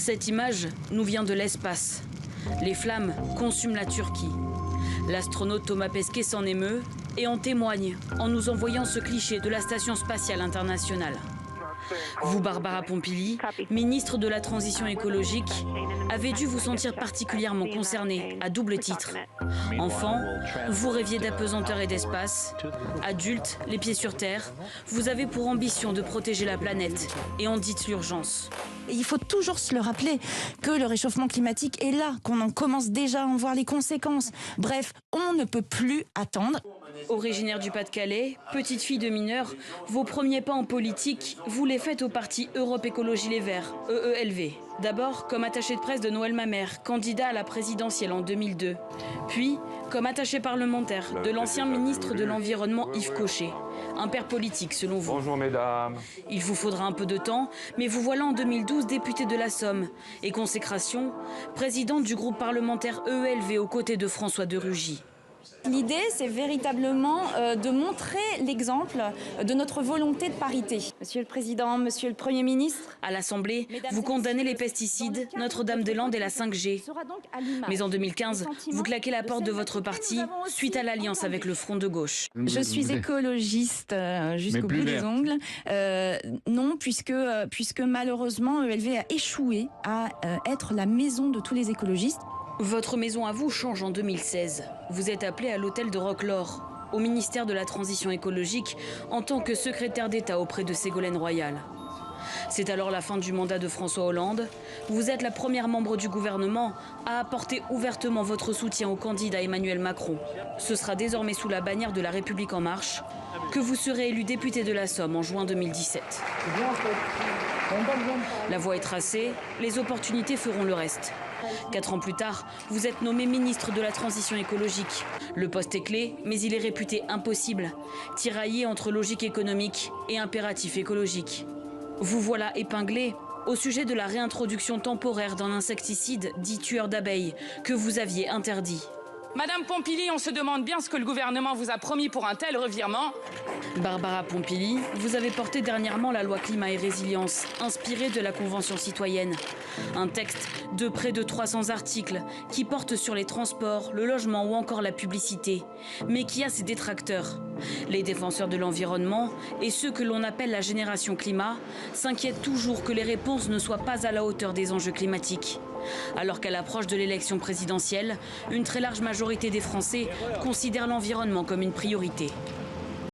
Cette image nous vient de l'espace. Les flammes consument la Turquie. L'astronaute Thomas Pesquet s'en émeut et en témoigne en nous envoyant ce cliché de la Station spatiale internationale. Vous, Barbara Pompili, ministre de la Transition écologique, avez dû vous sentir particulièrement concernée à double titre. Enfant, vous rêviez d'apesanteur et d'espace. Adulte, les pieds sur terre, vous avez pour ambition de protéger la planète et en dites l'urgence. Il faut toujours se le rappeler que le réchauffement climatique est là, qu'on en commence déjà à en voir les conséquences. Bref, on ne peut plus attendre. Originaire du Pas-de-Calais, petite fille de mineur, vos premiers pas en politique, vous les faites au parti Europe Écologie Les Verts, EELV. D'abord comme attaché de presse de Noël Mamère, candidat à la présidentielle en 2002. Puis comme attaché parlementaire de l'ancien ministre de l'Environnement Yves Cochet. Un père politique selon vous. Bonjour mesdames. Il vous faudra un peu de temps, mais vous voilà en 2012 député de la Somme. Et consécration, présidente du groupe parlementaire EELV aux côtés de François de Rugy. L'idée, c'est véritablement de montrer l'exemple de notre volonté de parité. Monsieur le Président, Monsieur le Premier ministre. À l'Assemblée, vous condamnez les pesticides, Notre-Dame-des-Landes et la 5G. Mais en 2015, vous claquez la porte de votre parti suite à l'alliance avec le Front de gauche. Je suis écologiste jusqu'au bout des ongles. Non, puisque malheureusement, EELV a échoué à être la maison de tous les écologistes. Votre maison à vous change en 2016. Vous êtes appelé à l'hôtel de Roquelaure, au ministère de la Transition écologique, en tant que secrétaire d'État auprès de Ségolène Royal. C'est alors la fin du mandat de François Hollande. Vous êtes la première membre du gouvernement à apporter ouvertement votre soutien au candidat Emmanuel Macron. Ce sera désormais sous la bannière de La République En Marche que vous serez élu député de la Somme en juin 2017. La voie est tracée, les opportunités feront le reste. 4 ans plus tard, vous êtes nommé ministre de la Transition écologique. Le poste est clé, mais il est réputé impossible, tiraillé entre logique économique et impératif écologique. Vous voilà épinglé au sujet de la réintroduction temporaire d'un insecticide dit tueur d'abeilles que vous aviez interdit. Madame Pompili, on se demande bien ce que le gouvernement vous a promis pour un tel revirement. Barbara Pompili, vous avez porté dernièrement la loi Climat et Résilience, inspirée de la Convention citoyenne. Un texte de près de 300 articles qui porte sur les transports, le logement ou encore la publicité, mais qui a ses détracteurs. Les défenseurs de l'environnement et ceux que l'on appelle la génération climat s'inquiètent toujours que les réponses ne soient pas à la hauteur des enjeux climatiques. Alors qu'à l'approche de l'élection présidentielle, une très large majorité des Français considèrent l'environnement comme une priorité.